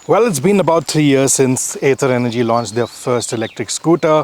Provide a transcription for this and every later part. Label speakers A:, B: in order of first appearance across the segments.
A: Well, it's been about 3 years since Ather Energy launched their first electric scooter,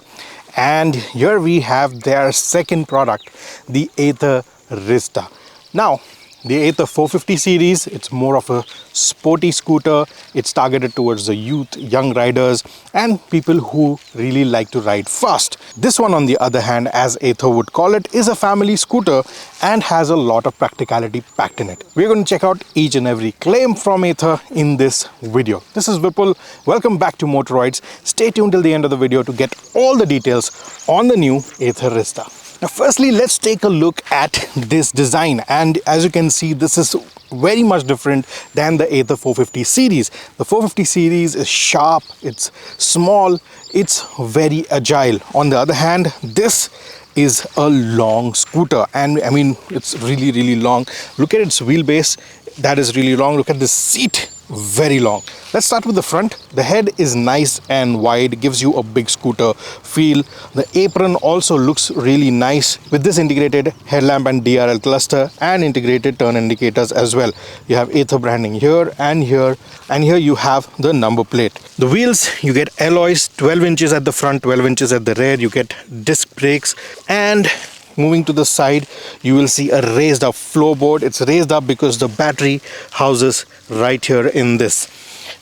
A: and here we have their second product, the Ather Rizta. Now, the Ather 450 series, it's more of a sporty scooter. It's targeted towards the youth, young riders, and people who really like to ride fast. This one, on the other hand, as Ather would call it, is a family scooter and has a lot of practicality packed in it. We're going to check out each and every claim from Ather in this video. This is Vipul. Welcome back to Motoroids. Stay tuned till the end of the video to get all the details on the new Ather Rizta. Now, firstly, let's take a look at this design, and as you can see, this is very much different than the Ather 450 series. The 450 series is sharp, it's small, it's very agile. On the other hand, this is a long scooter, and I mean, it's really long. Look at its wheelbase, that is really long. Look at this seat, very long. Let's start with the front. The head is nice and wide, gives you a big scooter feel. The apron also looks really nice with this integrated headlamp and DRL cluster and integrated turn indicators as well. You have Ather branding here and here, and here you have the number plate. The wheels, you get alloys, 12 inches at the front, 12 inches at the rear. You get disc brakes, and moving to the side, you will see a raised up floorboard. It's raised up because the battery houses right here in this.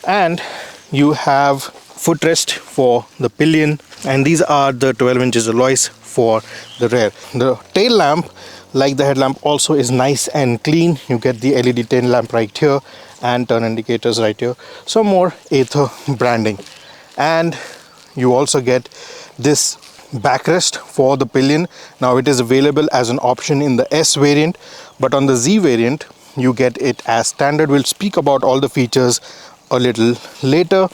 A: And you have footrest for the pillion, and these are the 12 inches alloys for the rear. The tail lamp, like the headlamp, also is nice and clean. You get the LED tail lamp right here and turn indicators right here. Some more Ather branding. And you also get this backrest for the pillion. Now, it is available as an option in the S variant, but on the Z variant you get it as standard. We'll speak about all the features a little later.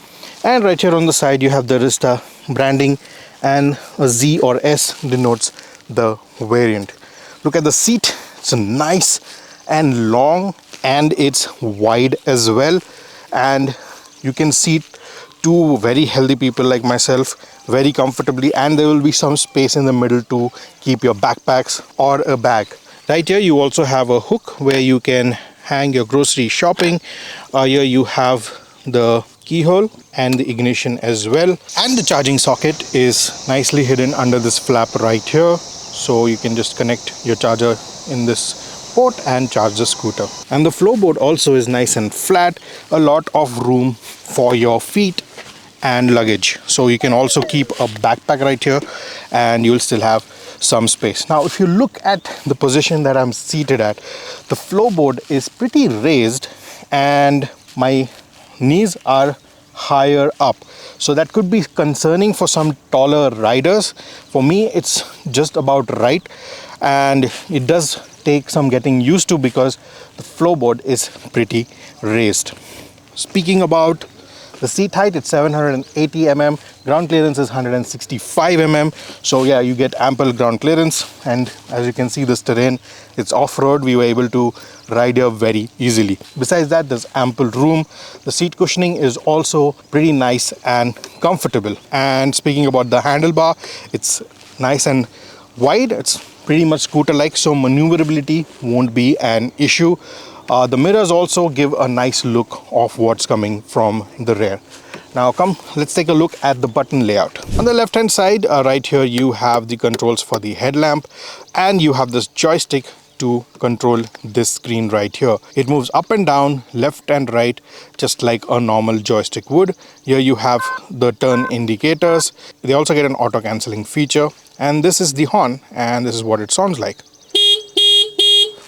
A: And right here on the side you have the Rizta branding, and a Z or S denotes the variant. Look at the seat, it's nice and long, and it's wide as well, and you can seat two very healthy people like myself very comfortably, and there will be some space in the middle to keep your backpacks or a bag. Right here you also have a hook where you can hang your grocery shopping. Here you have the keyhole and the ignition as well, and the charging socket is nicely hidden under this flap right here, so you can just connect your charger in this port and charge the scooter. And the floorboard also is nice and flat, a lot of room for your feet and luggage, so you can also keep a backpack right here and you'll still have some space. Now, if you look at the position that I'm seated at, the floorboard is pretty raised and my knees are higher up, so that could be concerning for some taller riders. For me, it's just about right, and it does take some getting used to because the floorboard is pretty raised. Speaking about the seat height, it's 780 mm, ground clearance is 165 mm, so yeah, you get ample ground clearance. And as you can see, this terrain, it's off-road. We were able to ride here very easily. Besides that, there's ample room. The seat cushioning is also pretty nice and comfortable. And speaking about the handlebar, it's nice and wide. It's pretty much scooter-like, so maneuverability won't be an issue. The mirrors also give a nice look of what's coming from the rear. Now come, let's take a look at the button layout. On the left hand side, right here you have the controls for the headlamp, and you have this joystick to control this screen right here. It moves up and down, left and right, just like a normal joystick would. Here you have the turn indicators. They also get an auto cancelling feature, and this is the horn, and this is what it sounds like.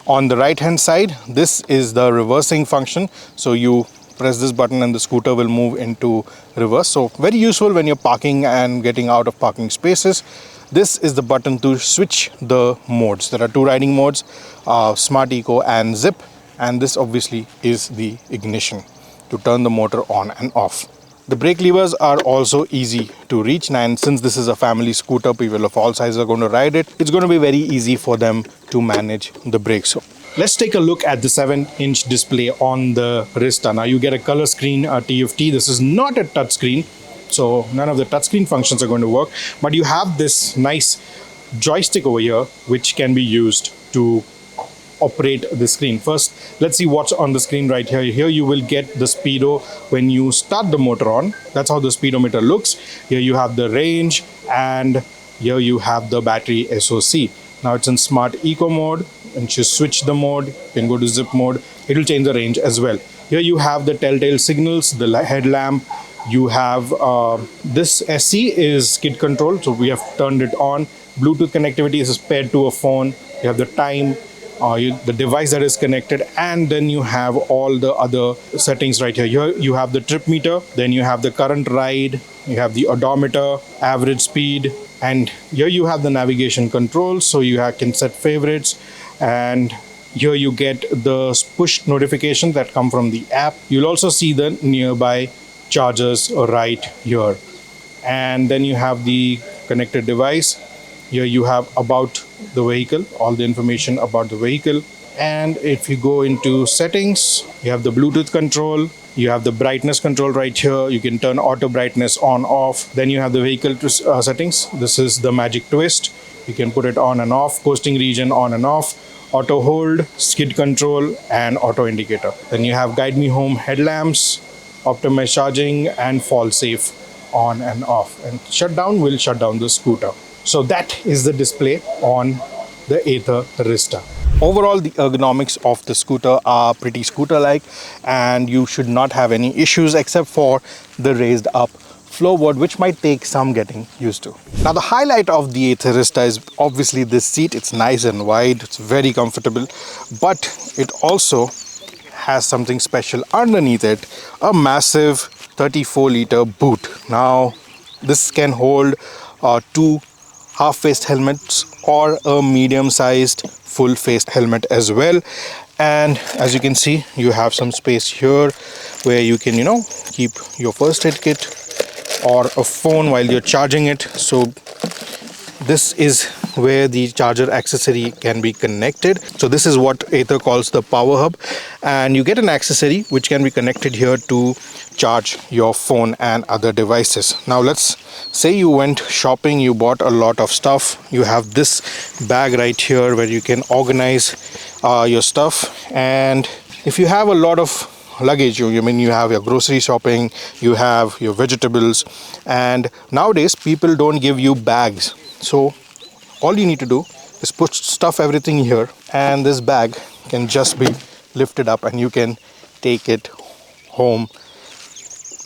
A: On the right hand side, this is the reversing function, so you press this button and the scooter will move into reverse. So very useful when you're parking and getting out of parking spaces. This is the button to switch the modes. There are two riding modes, Smart Eco and Zip, and this obviously is the ignition to turn the motor on and off. The brake levers are also easy to reach, and since this is a family scooter, people of all sizes are going to ride it. It's going to be very easy for them to manage the brakes. So let's take a look at the 7-inch display on the Rizta. Now you get a color screen TFT. This is not a touch screen, so none of the touchscreen functions are going to work, but you have this nice joystick over here which can be used to operate the screen. First, let's see what's on the screen right here. Here you will get the speedo when you start the motor on. That's how the speedometer looks. Here you have the range, and here you have the battery SOC. Now it's in smart eco mode. Once you switch the mode, you can go to zip mode. It will change the range as well. Here you have the telltale signals, the headlamp. You have this SC is skid control, so we have turned it on. Bluetooth connectivity is paired to a phone. You have the time, the device that is connected, and then you have all the other settings right here. Here you have the trip meter, then you have the current ride, you have the odometer, average speed, and here you have the navigation controls, so you can set favorites, and here you get the push notifications that come from the app. You'll also see the nearby chargers right here, and then you have the connected device. Here you have about the vehicle, all the information about the vehicle. And if you go into settings, you have the Bluetooth control, you have the brightness control right here. You can turn auto brightness on off. Then you have the vehicle settings. This is the magic twist. You can put it on and off, coasting region on and off, auto hold, skid control, and auto indicator. Then you have guide me home headlamps, optimize charging, and fall safe on and off. And shutdown will shut down the scooter. So that is the display on the Ather Rizta. Overall, the ergonomics of the scooter are pretty scooter-like, and you should not have any issues except for the raised up floorboard, which might take some getting used to. Now, the highlight of the Ather Rizta is obviously this seat. It's nice and wide, it's very comfortable, but it also has something special underneath it, a massive 34-liter boot. Now, this can hold two half-faced helmets or a medium-sized full-faced helmet as well. And as you can see, you have some space here where you can, keep your first aid kit or a phone while you're charging it. So this is where the charger accessory can be connected. So this is what Ather calls the power hub, and you get an accessory which can be connected here to charge your phone and other devices. Now let's say you went shopping, you bought a lot of stuff. You have this bag right here where you can organize your stuff, and if you have a lot of luggage, you have your grocery shopping, you have your vegetables, and nowadays people don't give you bags. So all you need to do is stuff everything here, and this bag can just be lifted up and you can take it home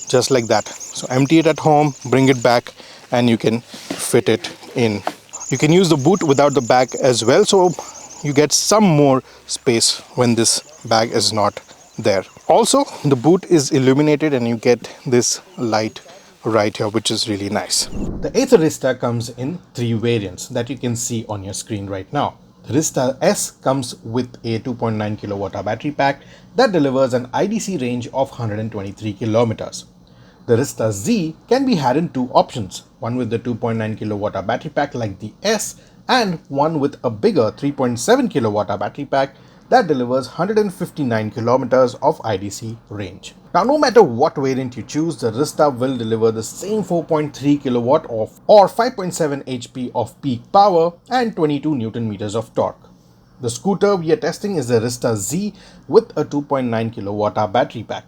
A: just like that. So empty it at home, bring it back, and you can fit it in. You can use the boot without the bag as well, so you get some more space when this bag is not there. Also, the boot is illuminated and you get this light right here, which is really nice. The Ather Rizta comes in 3 variants that you can see on your screen right now. The Rizta S comes with a 2.9 kWh battery pack that delivers an IDC range of 123 kilometers. The Rizta Z can be had in 2 options, one with the 2.9 kWh battery pack like the S, and one with a bigger 3.7 kWh battery pack that delivers 159 kilometers of IDC range. Now, no matter what variant you choose, the Rizta will deliver the same 4.3 kilowatt or 5.7 HP of peak power and 22 Newton meters of torque. The scooter we are testing is the Rizta Z with a 2.9 kWh battery pack.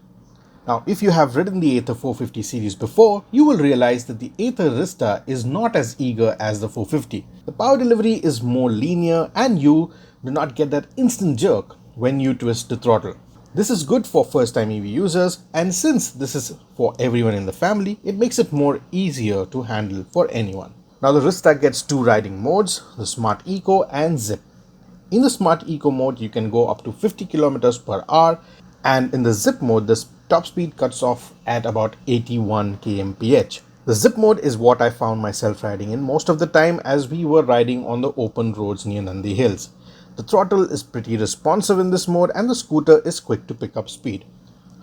A: Now, if you have ridden the Ather 450 series before, you will realize that the Ather Rizta is not as eager as the 450. The power delivery is more linear and you do not get that instant jerk when you twist the throttle. This is good for first-time EV users, and since this is for everyone in the family, it makes it more easier to handle for anyone. Now, the Rizta gets 2 riding modes, the Smart Eco and Zip. In the Smart Eco mode, you can go up to 50 kilometers per hour, and in the Zip mode, the top speed cuts off at about 81 kmph. The Zip mode is what I found myself riding in most of the time as we were riding on the open roads near Nandi Hills. The throttle is pretty responsive in this mode and the scooter is quick to pick up speed.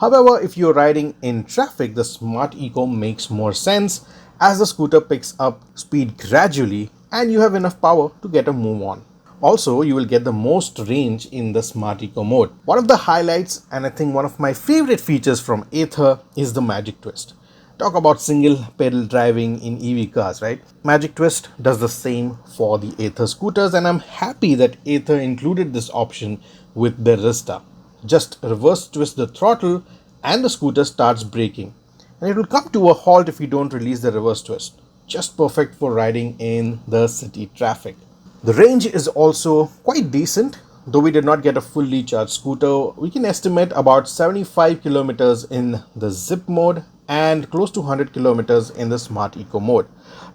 A: However, if you're riding in traffic, the Smart Eco makes more sense as the scooter picks up speed gradually and you have enough power to get a move on. Also, you will get the most range in the Smart Eco mode. One of the highlights, and I think one of my favorite features from Ather, is the magic twist. Talk about single pedal driving in EV cars, right? Magic Twist does the same for the Ather scooters, and I'm happy that Ather included this option with the Rizta. Just reverse twist the throttle and the scooter starts braking. And it will come to a halt if you don't release the reverse twist. Just perfect for riding in the city traffic. The range is also quite decent. Though we did not get a fully charged scooter, we can estimate about 75 kilometers in the zip mode and close to 100 kilometers in the smart eco mode.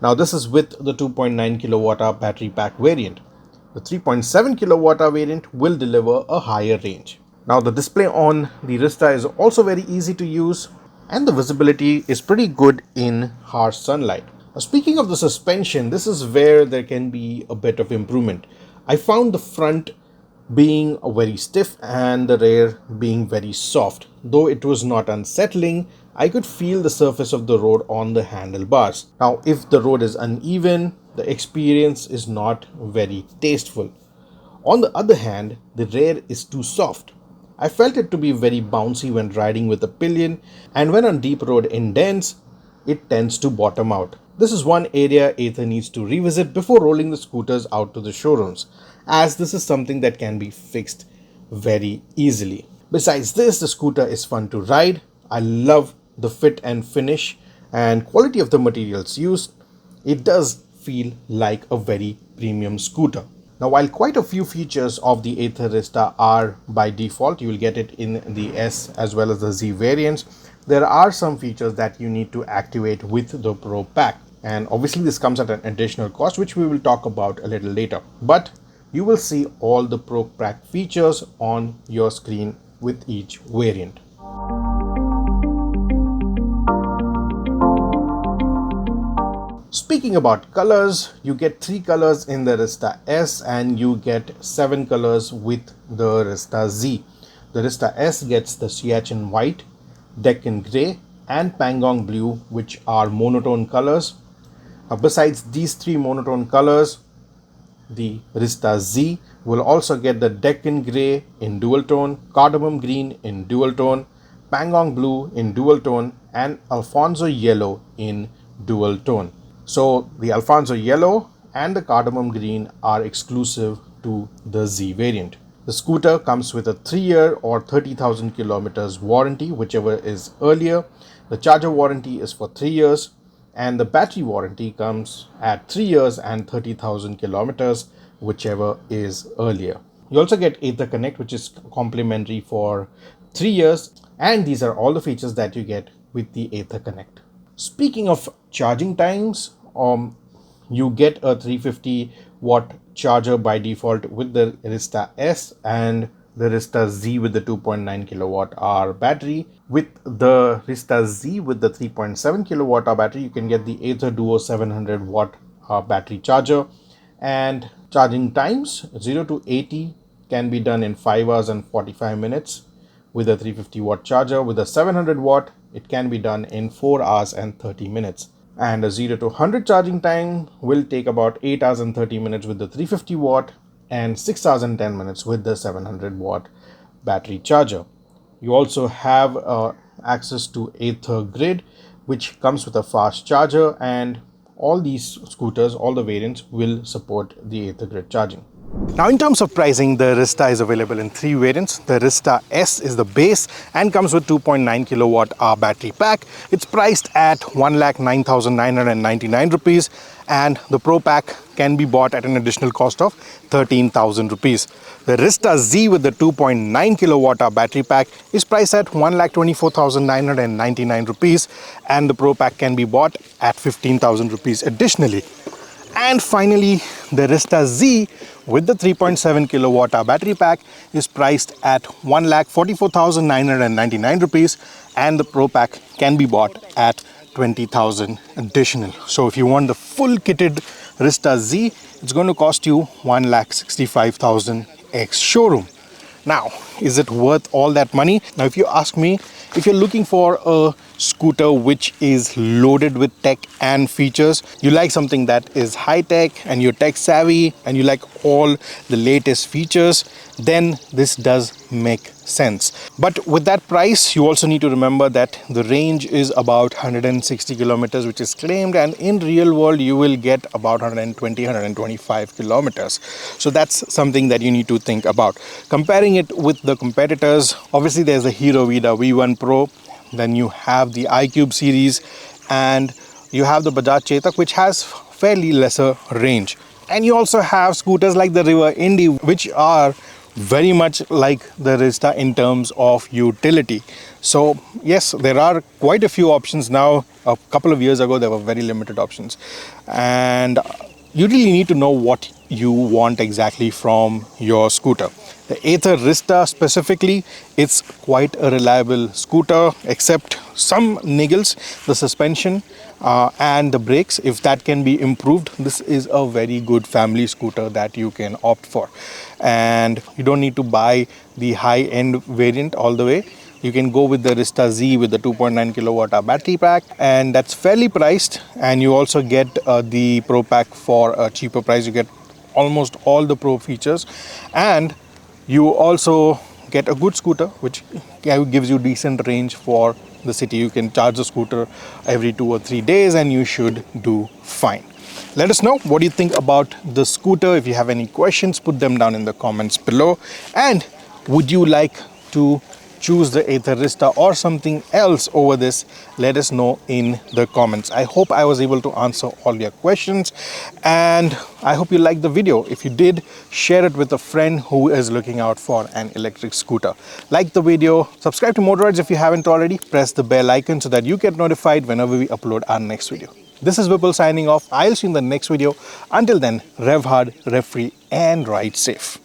A: Now this is with the 2.9 kilowatt hour battery pack variant. The 3.7 kilowatt hour variant will deliver a higher range. Now the display on the Rizta is also very easy to use and the visibility is pretty good in harsh sunlight. Now, speaking of the suspension, this is where there can be a bit of improvement. I found the front being very stiff and the rear being very soft. Though it was not unsettling, I could feel the surface of the road on the handlebars. Now, if the road is uneven, the experience is not very tasteful. On the other hand, the rear is too soft. I felt it to be very bouncy when riding with a pillion, and when on deep road indents, it tends to bottom out. This is one area Ather needs to revisit before rolling the scooters out to the showrooms, as this is something that can be fixed very easily. Besides this, the scooter is fun to ride. I love the fit and finish and quality of the materials used. It does feel like a very premium scooter. Now, while quite a few features of the Ather Rizta are by default, you will get it in the S as well as the Z variants, there are some features that you need to activate with the Pro Pack. And obviously this comes at an additional cost, which we will talk about a little later. But you will see all the Pro Pack features on your screen with each variant. Speaking about colors, you get 3 colors in the Rizta S and you get 7 colors with the Rizta Z. The Rizta S gets the Siachen White, Deccan Grey and Pangong Blue, which are monotone colors. Besides these 3 monotone colors, the Rizta Z will also get the Deccan Grey in dual tone, Cardamom Green in dual tone, Pangong Blue in dual tone and Alfonso Yellow in dual tone. So the Alfonso Yellow and the Cardamom Green are exclusive to the Z variant. The scooter comes with a 3-year or 30,000 kilometers warranty, whichever is earlier. The charger warranty is for 3 years and the battery warranty comes at 3 years and 30,000 kilometers, whichever is earlier. You also get Ather Connect, which is complimentary for 3 years, and these are all the features that you get with the Ather Connect. Speaking of charging times, you get a 350 watt charger by default with the Rizta S and the Rizta Z with the 2.9 kilowatt hour battery. With the Rizta Z with the 3.7 kilowatt hour battery, you can get the Ather Duo 700 watt battery charger, and charging times 0 to 80 can be done in 5 hours and 45 minutes with a 350 watt charger. With a 700 watt, it can be done in 4 hours and 30 minutes. And a 0 to 100 charging time will take about 8 hours and 30 minutes with the 350 watt and 6 hours and 10 minutes with the 700 watt battery charger. You also have access to Ather Grid, which comes with a fast charger, and all these scooters, all the variants will support the Ather Grid charging. Now in terms of pricing, the Rizta is available in 3 variants. The Rizta S is the base and comes with 2.9 kilowatt hour battery pack. It's priced at 1,09,999 rupees, and the Pro Pack can be bought at an additional cost of 13,000 rupees. The Rizta Z with the 2.9 kilowatt hour battery pack is priced at 1,24,999 rupees, and the Pro Pack can be bought at 15,000 rupees additionally. And finally, the Rizta Z with the 3.7 kilowatt hour battery pack is priced at 1,44,999 rupees, and the Pro Pack can be bought at 20,000 additional. So if you want the full kitted Rizta Z, it's going to cost you 1,65,000 ex showroom. Now, is it worth all that money? Now, if you ask me, if you're looking for a scooter which is loaded with tech and features, you like something that is high tech and you're tech savvy and you like all the latest features, then this does make sense. But with that price, you also need to remember that the range is about 160 kilometers, which is claimed, and in real world you will get about 120, 125 kilometers. So that's something that you need to think about. Comparing it with the competitors, obviously there's the Hero Vida V1 Pro, then you have the iQube series, and you have the Bajaj Chetak, which has fairly lesser range. And you also have scooters like the River Indy, which are very much like the Rizta in terms of utility. So yes, there are quite a few options now. A couple of years ago there were very limited options, and you really need to know what you want exactly from your scooter. The Ather Rizta specifically, it's quite a reliable scooter, except some niggles, the suspension and the brakes. If that can be improved, this is a very good family scooter that you can opt for. And you don't need to buy the high-end variant all the way. You can go with the Rizta Z with the 2.9 kilowatt hour battery pack, and that's fairly priced. And you also get the Pro Pack for a cheaper price. You get almost all the Pro features, and you also get a good scooter which gives you decent range for the city. You can charge the scooter every 2 or 3 days and you should do fine. Let us know what you think about the scooter. If you have any questions, put them down in the comments below. And would you like to choose the Ather Rizta or something else over this? Let us know in the comments. I hope I was able to answer all your questions, and I hope you liked the video. If you did, share it with a friend who is looking out for an electric scooter. Like the video, subscribe to Motoroids if you haven't already, press the bell icon so that you get notified whenever we upload our next video. This is Vipul signing off. I'll see you in the next video. Until then, rev hard, rev free, and ride safe.